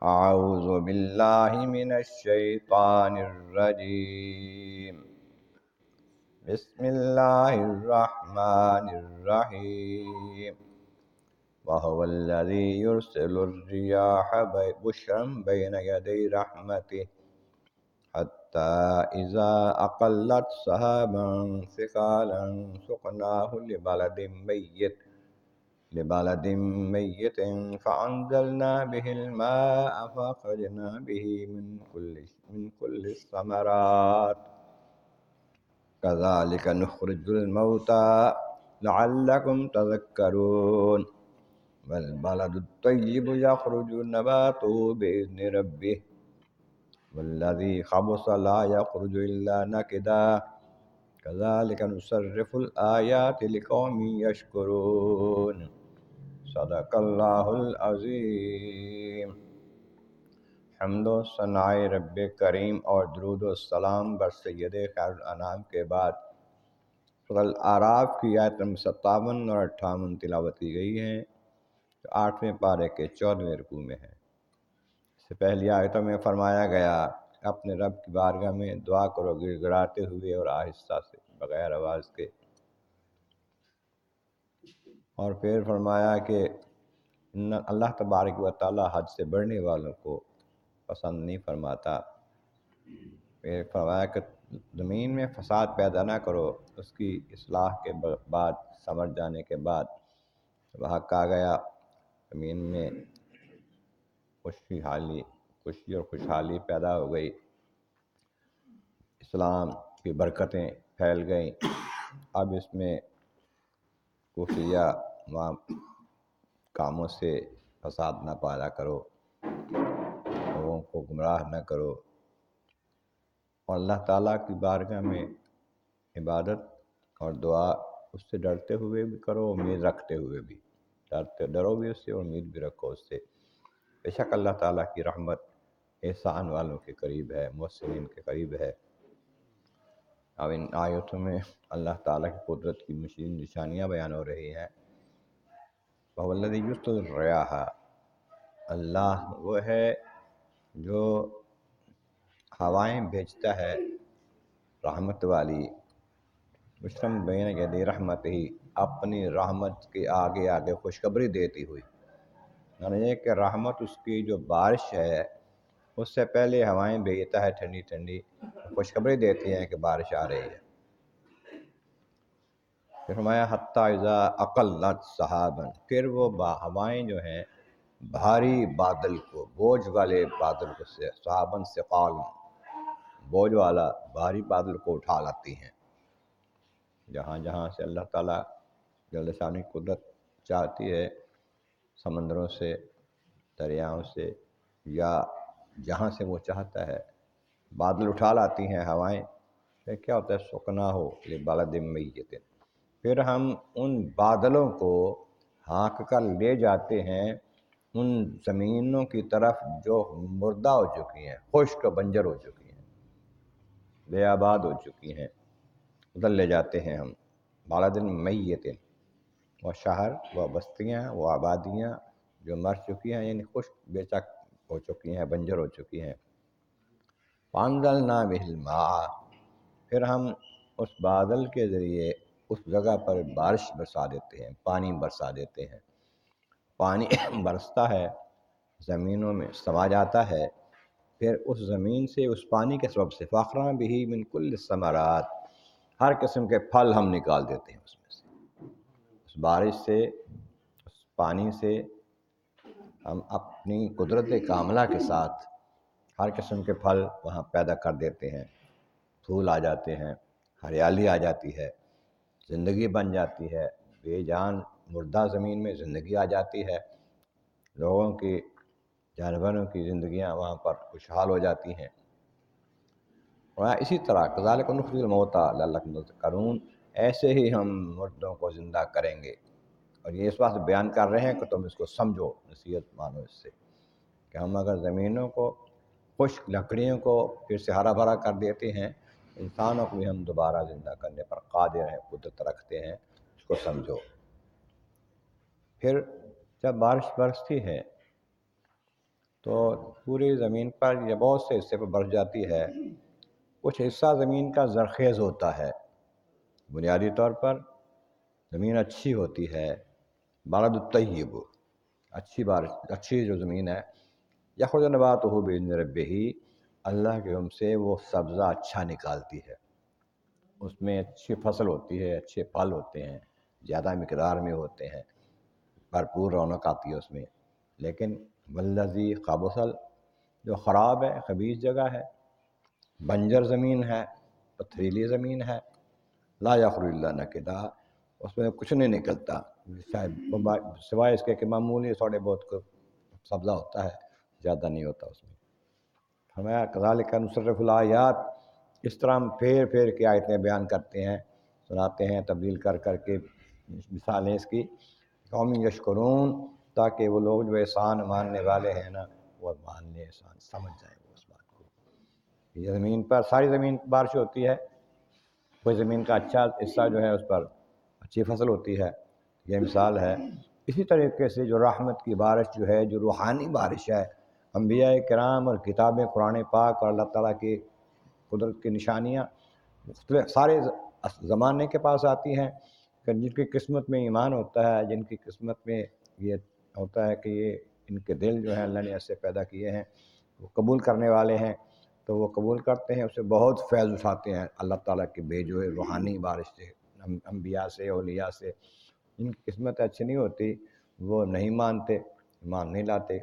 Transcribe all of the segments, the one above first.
اعوذ باللہ من الشیطان الرجیم بسم اللہ الرحمن الرحیم وهو الذی یرسل الرياح بشرا بین یدی رحمته حتی اذا اقلت سحابا ثقالا سقناه لبلد میت فأنزلنا به الماء فأخرجنا به من كل الثمرات كذلك نخرج الموتى لعلكم تذكرون والبلد الطيب يخرج نباته بإذن ربه والذي خبث لا يخرج إلا نكدا كذلك نصرف الآيات لقوم يشكرون صدق اللہ العظیم۔ حمد و ثناء رب کریم اور درود و سلام بر سید خیر الانام کے بعد سورۃ الاعراف کی آیت نمبر 57 اور 58 تلاوت کی گئی ہیں جو 8ویں پارے کے 14ویں رکوع میں ہے۔ اس سے پہلی آیتوں میں فرمایا گیا اپنے رب کی بارگاہ میں دعا کرو گڑ گڑاتے ہوئے اور آہستہ سے بغیر آواز کے، اور پھر فرمایا کہ اللہ تبارک و تعالی حد سے بڑھنے والوں کو پسند نہیں فرماتا۔ پھر فرمایا کہ زمین میں فساد پیدا نہ کرو، اس کی اصلاح کے بعد، سمجھ جانے کے بعد وہاں کہا گیا زمین میں خوشی اور خوشحالی پیدا ہو گئی، اسلام کی برکتیں پھیل گئیں۔ اب اس میں خفیہ کاموں سے فساد نہ پیدا کرو، لوگوں کو گمراہ نہ کرو، اور اللہ تعالیٰ کی بارگاہ میں عبادت اور دعا اس سے ڈرتے ہوئے بھی کرو، امید رکھتے ہوئے بھی، ڈرو بھی اس سے اور امید بھی رکھو اس سے۔ بے شک اللہ تعالیٰ کی رحمت احسان والوں کے قریب ہے، محسنین کے قریب ہے۔ اب ان آیتوں میں اللہ تعالیٰ کی قدرت کی مشین نشانیاں بیان ہو رہی ہیں۔ وَهُوَ الَّذِي يُرْسِلُ الرِّيَاحَ، اللہ وہ ہے جو ہوائیں بھیجتا ہے رحمت والی، بشرا بین یدی رحمتہ، اپنی رحمت کے آگے آگے خوشخبری دیتی ہوئی، یعنی یہ کہ رحمت اس کی جو بارش ہے اس سے پہلے ہوائیں بھیجتا ہے ٹھنڈی ٹھنڈی، خوشخبری دیتی ہیں کہ بارش آ رہی ہے۔ پھر فرمایا حتی اذا اقلت سحابا، پھر وہ ہوائیں جو ہیں بھاری بادل کو، بوجھ والے بادل کو، سحابا ثقال، بوجھ والا بھاری بادل کو اٹھا لاتی ہیں۔ جہاں جہاں سے اللہ تعالیٰ جل شانہ کی قدرت چاہتی ہے، سمندروں سے، دریاؤں سے، یا جہاں سے وہ چاہتا ہے بادل اٹھا لاتی ہیں ہوائیں۔ پھر کیا ہوتا ہے سکنا ہو لبلد میت، پھر ہم ان بادلوں کو ہانک کر لے جاتے ہیں ان زمینوں کی طرف جو مردہ ہو چکی ہیں، خشک و بنجر ہو چکی ہیں، بے آباد ہو چکی ہیں، ادھر لے جاتے ہیں ہم۔ بلد میت، وہ شہر، وہ بستیاں، وہ آبادیاں جو مر چکی ہیں، یعنی خشک بے چک ہو چکی ہیں، بنجر ہو چکی ہیں۔ فَأَنزَلْنَا بِهِ الْمَاءَ، پھر ہم اس بادل کے ذریعے اس جگہ پر بارش برسا دیتے ہیں، پانی برسا دیتے ہیں۔ پانی برستا ہے، زمینوں میں سما جاتا ہے، پھر اس زمین سے اس پانی کے سبب سے فَأَخْرَجْنَا بِهِ مِنْ كُلِّ الثَّمَرَاتِ، ہر قسم کے پھل ہم نکال دیتے ہیں اس میں سے، اس بارش سے، اس پانی سے ہم اپنی قدرت کاملہ کے ساتھ ہر قسم کے پھل وہاں پیدا کر دیتے ہیں، پھول آ جاتے ہیں، ہریالی آ جاتی ہے، زندگی بن جاتی ہے، بے جان مردہ زمین میں زندگی آ جاتی ہے، لوگوں کی، جانوروں کی زندگیاں وہاں پر خوشحال ہو جاتی ہیں۔ اور اسی طرح کذالک نخرج الموتیٰ لعلکم تذکرون، ایسے ہی ہم مردوں کو زندہ کریں گے۔ اور یہ اس واسطے بیان کر رہے ہیں کہ تم اس کو سمجھو، نصیحت مانو اس سے، کہ ہم اگر زمینوں کو، خشک لکڑیوں کو پھر سے ہرا بھرا کر دیتے ہیں، انسانوں کو بھی ہم دوبارہ زندہ کرنے پر قادر ہیں، قدرت رکھتے ہیں، اس کو سمجھو۔ پھر جب بارش برستی ہے تو پوری زمین پر یہ بہت سے حصے پر برس جاتی ہے۔ کچھ حصہ زمین کا زرخیز ہوتا ہے، بنیادی طور پر زمین اچھی ہوتی ہے، بلد الطیب، اچھی بارش، اچھی جو زمین ہے، یخرج نباتہ بإذن ربہ، اللہ کے حکم سے وہ سبزہ اچھا نکالتی ہے، اس میں اچھی فصل ہوتی ہے، اچھے پھل ہوتے ہیں، زیادہ مقدار میں ہوتے ہیں، بھرپور رونق آتی ہے اس میں۔ لیکن والذی خبث، جو خراب ہے، خبیث جگہ ہے، بنجر زمین ہے، پتھریلی زمین ہے، لا یخرج الا نکدا، اس میں کچھ نہیں نکلتا سوائے اس کے کہ معمولی تھوڑے بہت کو سبزہ ہوتا ہے، زیادہ نہیں ہوتا اس میں۔ فرمایا کذالک نصرف الآیات، اس طرح ہم پھیر پھیر کے آیتیں بیان کرتے ہیں، سناتے ہیں، تبدیل کر کر کے مثالیں اس کی، قوم یشکرون، تاکہ وہ لوگ جو احسان ماننے والے ہیں نا وہ مان لیں، احسان سمجھ جائیں وہ اس بات کو۔ یہ زمین پر ساری زمین بارش ہوتی ہے، کوئی زمین کا اچھا حصہ جو ہے اس پر اچھی فصل ہوتی ہے، یہ مثال ہے۔ اسی طریقے سے جو رحمت کی بارش جو ہے، جو روحانی بارش ہے، انبیاء کرام اور کتابیں قرآن پاک اور اللہ تعالیٰ کی قدرت کی نشانیاں مختلف سارے زمانے کے پاس آتی ہیں، کہ جن کی قسمت میں ایمان ہوتا ہے، جن کی قسمت میں یہ ہوتا ہے کہ یہ ان کے دل جو ہیں اللہ نے ایسے پیدا کیے ہیں، وہ قبول کرنے والے ہیں، تو وہ قبول کرتے ہیں، اسے بہت فیض اٹھاتے ہیں اللہ تعالیٰ کے بھیجے ہوئے روحانی بارش سے، انبیاء سے، اولیاء سے۔ جن کی قسمت اچھی نہیں ہوتی وہ نہیں مانتے، ایمان نہیں لاتے،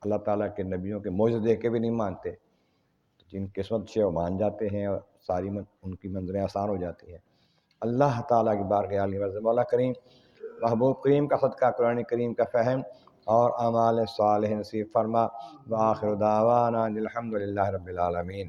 اللہ تعالیٰ کے نبیوں کے معجزے دیکھ کے بھی نہیں مانتے، جن قسمت سے وہ مان جاتے ہیں اور ساری ان کی منزلیں آسان ہو جاتی ہیں۔ اللہ تعالیٰ کی بارگاہ عالی عظمت، مولا کریم محبوب کریم کا صدقہ قرآن کریم کا فہم اور اعمال صالح نصیب فرما۔ وآخر دعوانا الحمد للہ رب العالمین۔